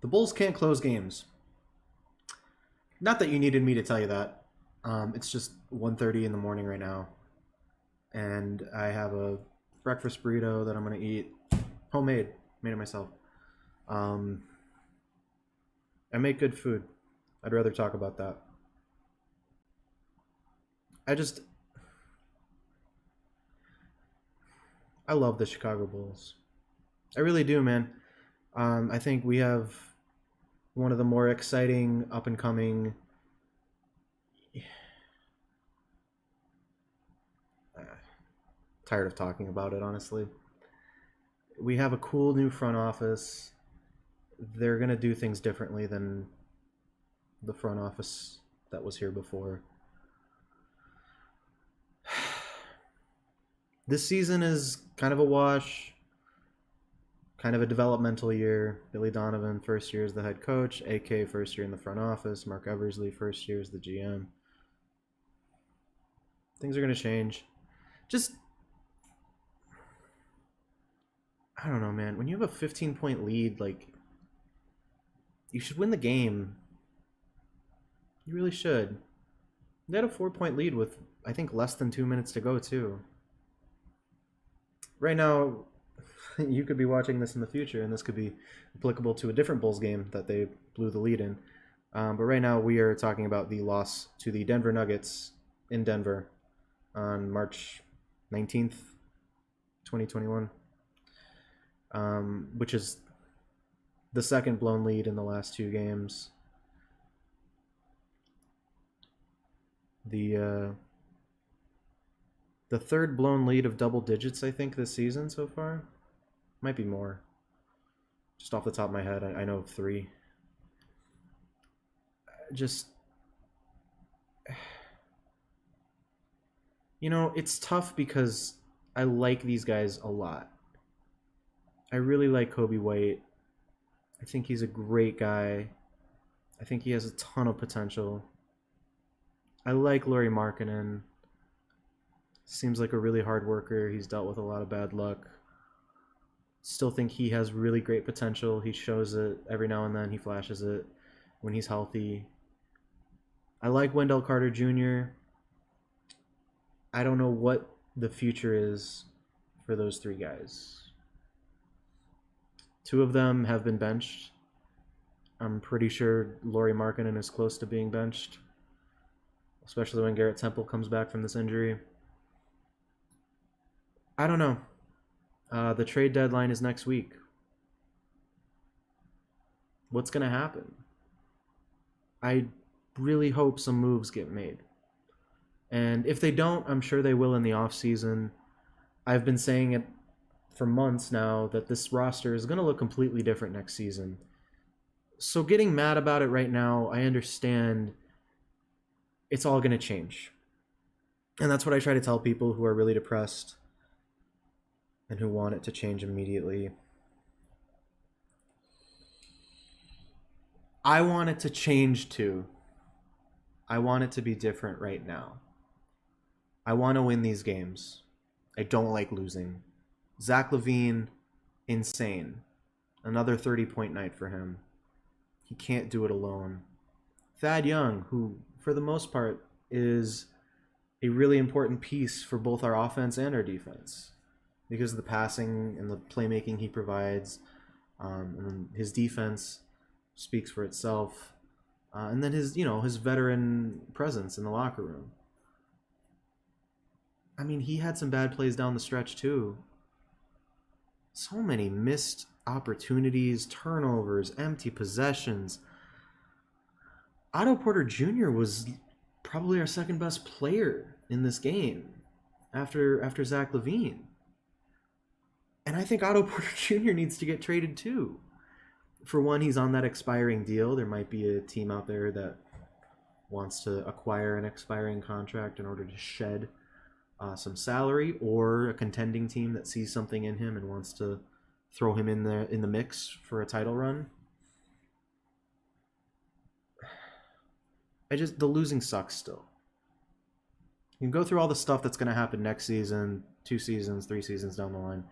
The Bulls can't close games. Not that you needed me to tell you that. It's just 1:30 in the morning right now, and I have a breakfast burrito that I'm gonna eat, homemade, made it myself. Um, I make good food. I'd rather talk about that. I just I love the Chicago Bulls. I really do, man. I think we have one of the more exciting up and coming. Tired of talking about it, honestly. We have a cool new front office. They're gonna do things differently than the front office that was here before. This season is kind of a wash, kind of a developmental year. Billy Donovan, first year as the head coach. AK, first year in the front office. Mark Eversley, first year as the GM. Things are going to change. Just, I don't know, man. When you have a 15-point lead, like, you should win the game. You really should. They had a 4-point lead with, I think, less than 2 minutes to go, too. Right now, you could be watching this in the future, and this could be applicable to a different Bulls game that they blew the lead in. But right now, we are talking about the loss to the Denver Nuggets in Denver on March 19th, 2021, which is the second blown lead in the last two games. The third blown lead of double digits, I think, this season so far. Might be more. Just off the top of my head, I know of three. Just, it's tough because I like these guys a lot. I really like Kobe White. I think he's a great guy. I think he has a ton of potential. I like Lauri Markkanen. Seems like a really hard worker. He's dealt with a lot of bad luck. Still think he has really great potential. He shows it every now and then. He flashes it when he's healthy. I like Wendell Carter Jr. I don't know what the future is for those three guys. Two of them have been benched. I'm pretty sure Lauri Markkanen is close to being benched, especially when Garrett Temple comes back from this injury. I don't know. The trade deadline is next week. What's going to happen? I really hope some moves get made. And if they don't, I'm sure they will in the offseason. I've been saying it for months now that this roster is going to look completely different next season. So getting mad about it right now, I understand it's all going to change. And that's what I try to tell people who are really depressed and who want it to change immediately. I want it to change too. I want it to be different right now. I want to win these games. I don't like losing. Zach LaVine, insane. Another 30-point night for him. He can't do it alone. Thad Young, who for the most part is a really important piece for both our offense and our defense because of the passing and the playmaking he provides. And his defense speaks for itself. And then his veteran presence in the locker room. I mean, he had some bad plays down the stretch too. So many missed opportunities, turnovers, empty possessions. Otto Porter Jr. was probably our second best player in this game after Zach LaVine. And I think Otto Porter Jr. needs to get traded too. For one, he's on that expiring deal. There might be a team out there that wants to acquire an expiring contract in order to shed some salary, or a contending team that sees something in him and wants to throw him in the mix for a title run. The losing sucks still. You can go through all the stuff that's going to happen next season, 2 seasons, 3 seasons down the line.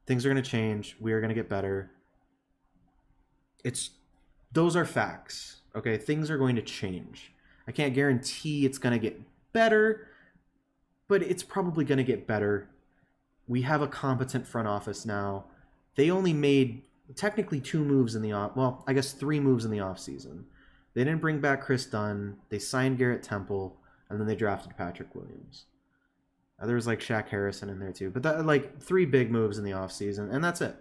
Things are going to change. We are going to get better. It's those are facts. Okay, things are going to change. I can't guarantee it's going to get better, but it's probably going to get better. We have a competent front office now. They only made technically 2 moves in the off. Well, I guess 3 moves in the off season. They didn't bring back Chris Dunn. They signed Garrett Temple, and then they drafted Patrick Williams. There was like Shaq Harrison in there too, but that, like 3 big moves in the off season, and that's it.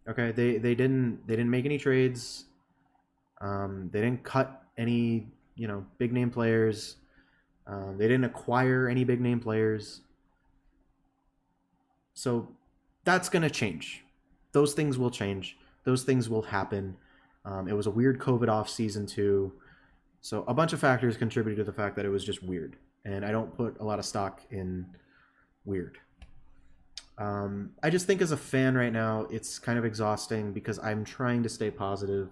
Okay, they didn't make any trades. They didn't cut any big name players. They didn't acquire any big name players. So that's going to change. Those things will change. Those things will happen. It was a weird COVID off season too. So a bunch of factors contributed to the fact that it was just weird. And I don't put a lot of stock in weird. I just think as a fan right now, it's kind of exhausting because I'm trying to stay positive.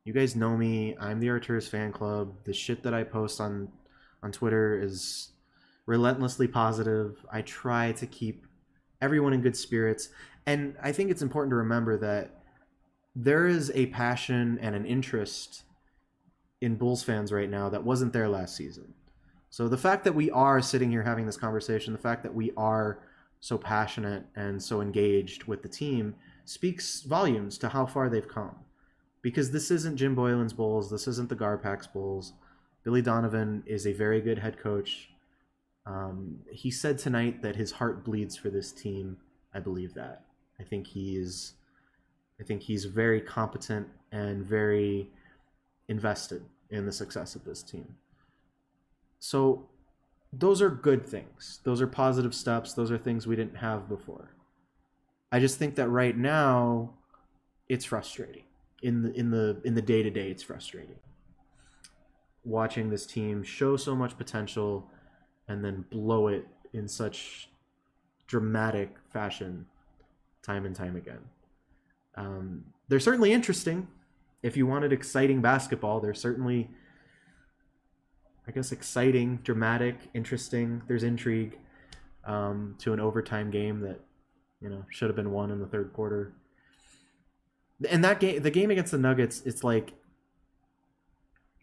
You guys know me. I'm the Arturas fan club. The shit that I post on Twitter is relentlessly positive. I try to keep everyone in good spirits. And I think it's important to remember that there is a passion and an interest in Bulls fans right now that wasn't there last season. So the fact that we are sitting here having this conversation, the fact that we are so passionate and so engaged with the team speaks volumes to how far they've come. Because this isn't Jim Boylan's Bulls. This isn't the Garpax Bulls. Billy Donovan is a very good head coach. He said tonight that his heart bleeds for this team. I believe that. I think he's very competent and very invested in the success of this team. So those are good things. Those are positive steps. Those are things we didn't have before. I just think that right now it's frustrating. In the day-to-day, it's frustrating. Watching this team show so much potential and then blow it in such dramatic fashion time and time again. They're certainly interesting. If you wanted exciting basketball, they're certainly, I guess, exciting, dramatic, interesting. There's intrigue to an overtime game that should have been won in the third quarter. And that game, the game against the Nuggets, it's like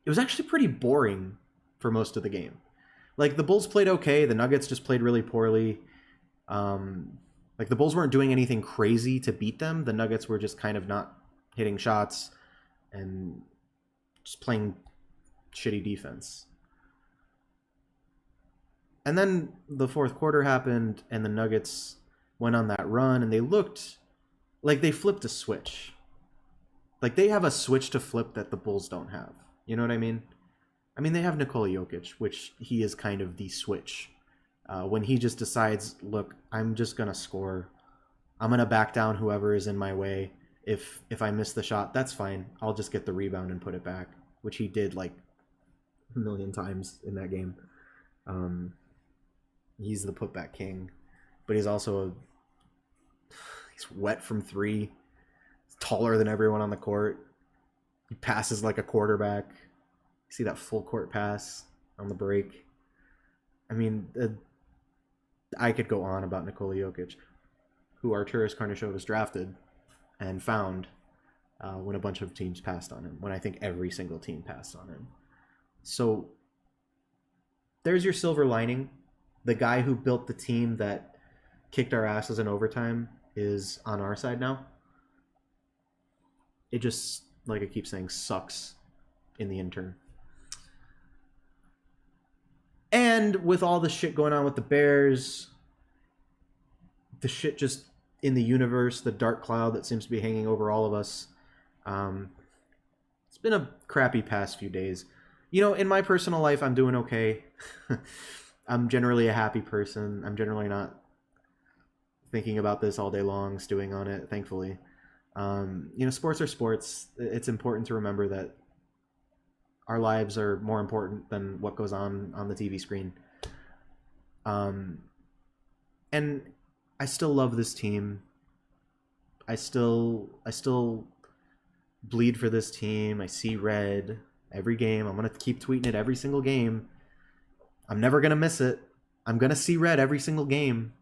it was actually pretty boring for most of the game. Like the Bulls played okay, the Nuggets just played really poorly. Like the Bulls weren't doing anything crazy to beat them. The Nuggets were just kind of not hitting shots and just playing shitty defense. And then the fourth quarter happened and the Nuggets went on that run and they looked like they flipped a switch. Like they have a switch to flip that the Bulls don't have. You know what I mean? I mean, they have Nikola Jokic, which he is kind of the switch. When he just decides, look, I'm just going to score. I'm going to back down whoever is in my way. If I miss the shot, that's fine. I'll just get the rebound and put it back, which he did like a million times in that game. He's the putback king, but he's also he's wet from three. He's taller than everyone on the court. He passes like a quarterback. You see that full court pass on the break. I mean, I could go on about Nikola Jokic, who Arturas Karnisovas drafted and found when a bunch of teams passed on him, when I think every single team passed on him. So there's your silver lining. The guy who built the team that kicked our asses in overtime is on our side now. It just, like I keep saying, sucks in the intern. And with all the shit going on with the Bears, the shit just in the universe, the dark cloud that seems to be hanging over all of us, it's been a crappy past few days. You know, in my personal life, I'm doing okay. I'm generally a happy person. I'm generally not thinking about this all day long, stewing on it, thankfully. Sports are sports. It's important to remember that our lives are more important than what goes on the TV screen. And I still love this team. I still bleed for this team. I see red every game. I'm going to keep tweeting it every single game. I'm never going to miss it. I'm going to see red every single game.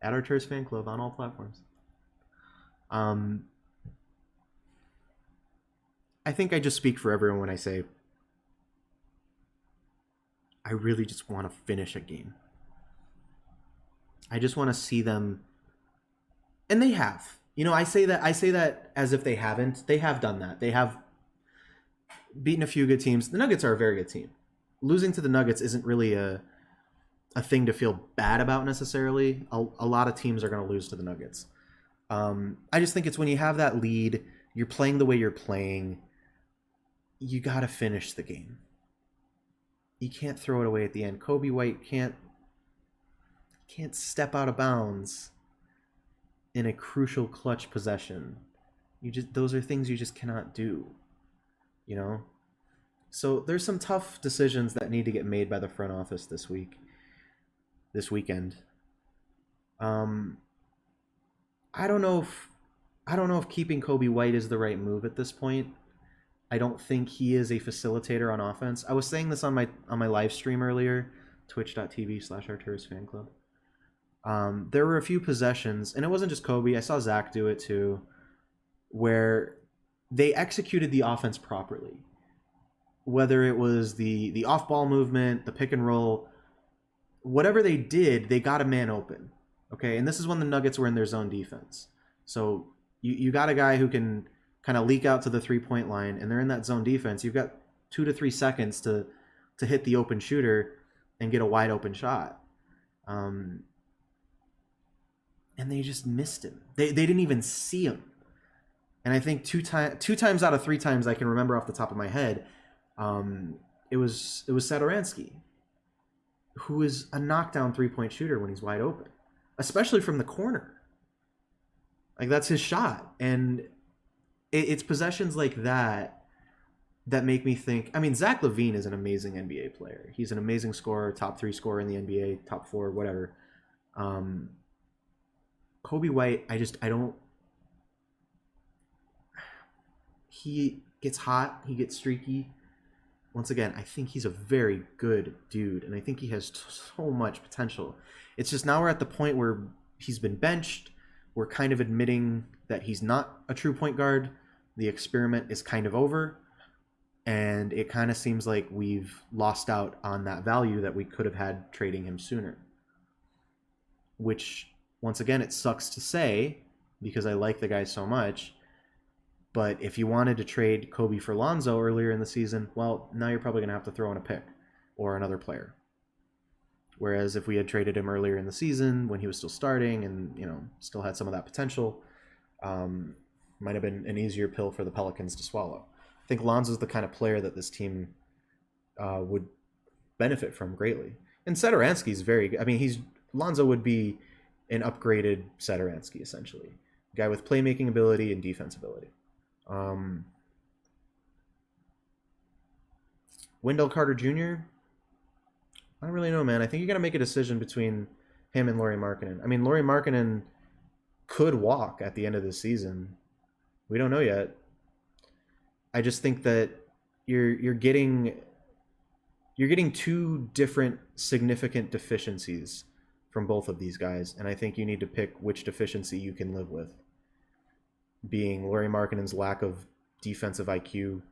At Arturas Fan Club on all platforms. I think I just speak for everyone when I say I really just want to finish a game. I just want to see them, and they have. I say that as if they haven't. They have done that. They have beaten a few good teams. The Nuggets are a very good team. Losing to the Nuggets isn't really a thing to feel bad about necessarily. A lot of teams are going to lose to the Nuggets. I just think it's when you have that lead, you're playing the way you're playing, you got to finish the game. You can't throw it away at the end. Kobe White can't step out of bounds in a crucial clutch possession. Those are things you just cannot do, you know? So there's some tough decisions that need to get made by the front office this weekend. Um, I don't know if I don't know if keeping Kobe White is the right move at this point. I don't think he is a facilitator on offense. I was saying this on my live stream earlier, twitch.tv/Arturus fan club. There were a few possessions, and it wasn't just Kobe. I saw Zach do it too, where they executed the offense properly. Whether it was the off ball movement, the pick and roll, whatever they did, they got a man open. Okay, and this is when the Nuggets were in their zone defense. So you got a guy who can kind of leak out to the 3-point line, and they're in that zone defense. You've got 2 to 3 seconds to hit the open shooter and get a wide open shot. And they just missed him. They didn't even see him. And I think two times out of 3 times I can remember off the top of my head, it was Satoransky, who is a knockdown 3-point shooter when he's wide open, especially from the corner. Like, that's his shot. And it's possessions like that that make me think. I mean, Zach LaVine is an amazing NBA player. He's an amazing scorer, top 3 scorer in the NBA, top 4, whatever. Kobe White, I don't. He gets hot. He gets streaky. Once again, I think he's a very good dude, and I think he has so much potential. It's just now we're at the point where he's been benched. We're kind of admitting that he's not a true point guard. The experiment is kind of over, and it kind of seems like we've lost out on that value that we could have had trading him sooner. Which, once again, it sucks to say because I like the guy so much. But if you wanted to trade Kobe for Lonzo earlier in the season, well, now you're probably going to have to throw in a pick or another player. Whereas if we had traded him earlier in the season when he was still starting and, still had some of that potential, might have been an easier pill for the Pelicans to swallow. I think Lonzo's the kind of player that this team would benefit from greatly. And Satoransky's very good. I mean, Lonzo would be an upgraded Satoransky, essentially. A guy with playmaking ability and defense ability. Wendell Carter Jr., I don't really know, man. I think you got to make a decision between him and Lauri Markkanen. I mean, Lauri Markkanen could walk at the end of the season. We don't know yet. I just think that you're getting 2 different significant deficiencies from both of these guys, and I think you need to pick which deficiency you can live with. Being Lauri Markkanen's lack of defensive IQ,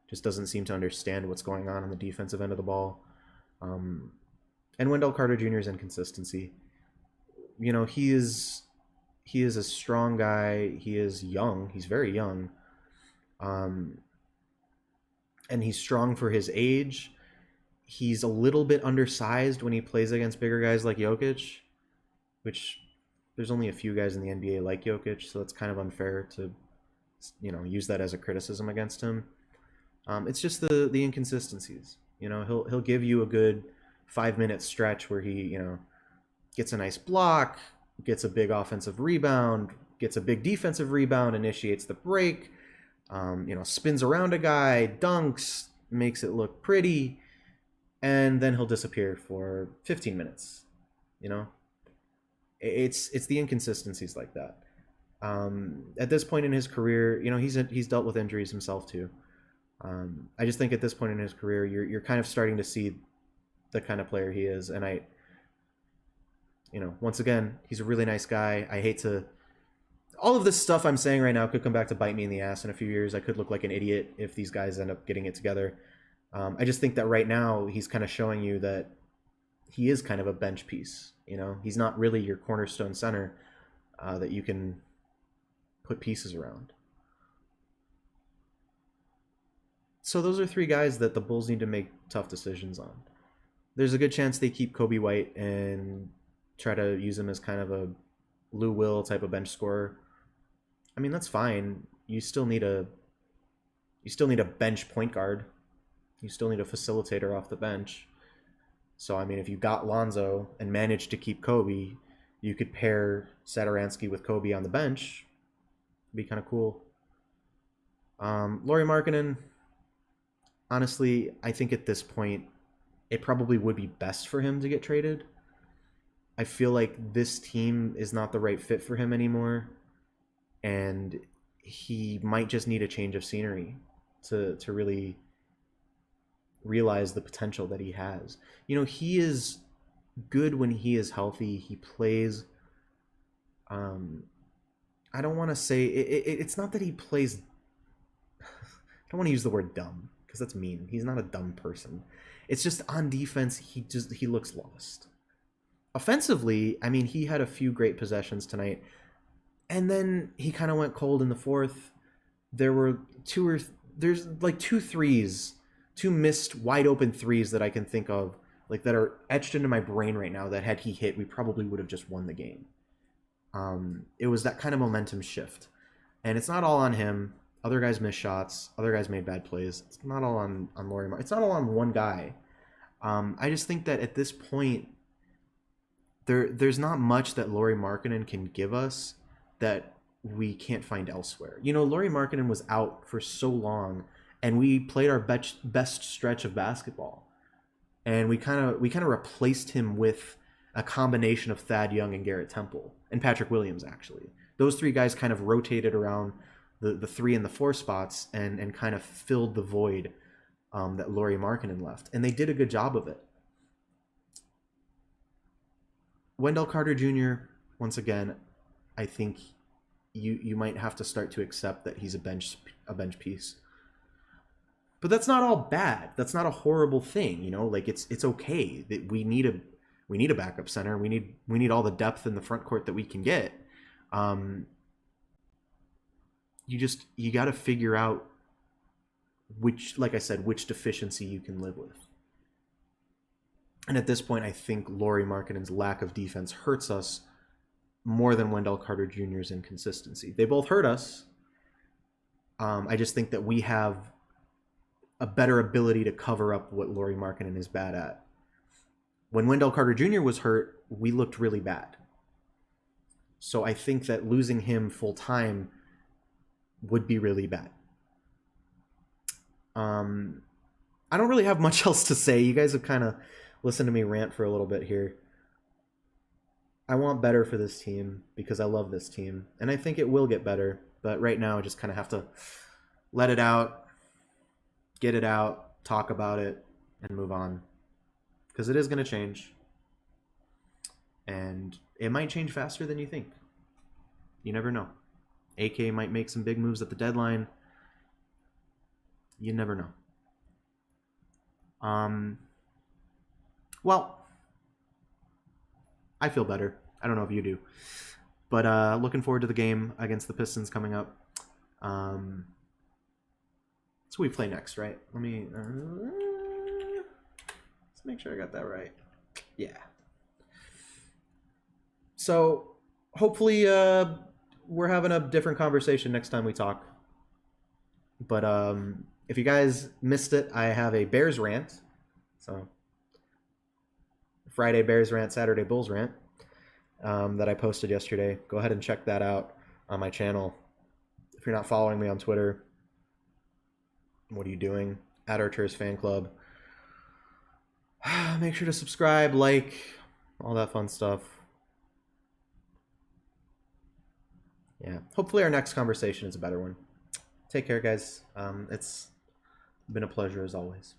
just doesn't seem to understand what's going on the defensive end of the ball. And Wendell Carter Jr.'s inconsistency. He is a strong guy. He is young. He's very young. And he's strong for his age. He's a little bit undersized when he plays against bigger guys like Jokic, which there's only a few guys in the NBA like Jokic, so it's kind of unfair to, use that as a criticism against him. It's just the inconsistencies. He'll give you a good 5-minute stretch where he, gets a nice block, gets a big offensive rebound, gets a big defensive rebound, initiates the break, spins around a guy, dunks, makes it look pretty, and then he'll disappear for 15 minutes. It's the inconsistencies like that. At this point in his career, he's dealt with injuries himself too. I just think at this point in his career, you're kind of starting to see the kind of player he is, and once again, he's a really nice guy. I hate to all of this stuff I'm saying right now could come back to bite me in the ass in a few years. I could look like an idiot if these guys end up getting it together. I just think that right now he's kind of showing you that he is kind of a bench piece. You know, he's not really your cornerstone center that you can put pieces around. So those are three guys that the Bulls need to make tough decisions on. There's a good chance they keep Kobe White and try to use him as kind of a Lou Will type of bench scorer. I mean, that's fine. You still need a bench point guard. You still need a facilitator off the bench. So I mean, if you got Lonzo and managed to keep Kobe, you could pair Satoransky with Kobe on the bench. It'd be kind of cool. Lauri Markkanen, honestly, I think at this point, it probably would be best for him to get traded. I feel like this team is not the right fit for him anymore, and he might just need a change of scenery to really realize the potential that he has. You know, he is good when he is healthy. He plays. I don't want to say it's not that he plays. I don't want to use the word dumb because that's mean. He's not a dumb person. It's just on defense, he looks lost. Offensively, I mean, he had a few great possessions tonight, and then he kind of went cold in the fourth. There's like two threes, two missed wide open threes that I can think of, like that are etched into my brain right now. That had he hit, we probably would have just won the game. It was that kind of momentum shift, and it's not all on him. Other guys missed shots. Other guys made bad plays. It's not all on Lauri Markkanen. It's not all on one guy. I just think that at this point, there's not much that Lauri Markkanen can give us that we can't find elsewhere. You know, Lauri Markkanen was out for so long, and we played our best stretch of basketball, and we kind of replaced him with a combination of Thad Young and Garrett Temple and Patrick Williams. Actually, those three guys kind of rotated around the 3 and the 4 spots and kind of filled the void that Lauri Markkanen left, and they did a good job of it. Wendell Carter Jr., once again, I think you might have to start to accept that he's a bench piece. But that's not all bad. That's not a horrible thing, you know? Like it's okay that we need a backup center. We need all the depth in the front court that we can get. You got to figure out which, like I said, which deficiency you can live with. And at this point, I think Lauri Markkanen's lack of defense hurts us more than Wendell Carter Jr.'s inconsistency. They both hurt us. I just think that we have a better ability to cover up what Lauri Markkanen is bad at. When Wendell Carter Jr. was hurt, we looked really bad. So I think that losing him full time would be really bad. I don't really have much else to say. You guys have kind of listened to me rant for a little bit here. I want better for this team because I love this team, and I think it will get better. But right now, I just kind of have to let it out, get it out, talk about it, and move on. Because it is going to change. And it might change faster than you think. You never know. AK might make some big moves at the deadline. You never know. Well, I feel better. I don't know if you do. But looking forward to the game against the Pistons coming up. So we play next, right? Let me... let's make sure I got that right. Yeah. So hopefully we're having a different conversation next time we talk. But if you guys missed it, I have a Bears rant. So Friday Bears rant, Saturday Bulls rant that I posted yesterday. Go ahead and check that out on my channel. If you're not following me on Twitter, what are you doing? At Arturus Fan Club. Make sure to subscribe, like, all that fun stuff. Yeah. Hopefully our next conversation is a better one. Take care, guys. It's been a pleasure as always.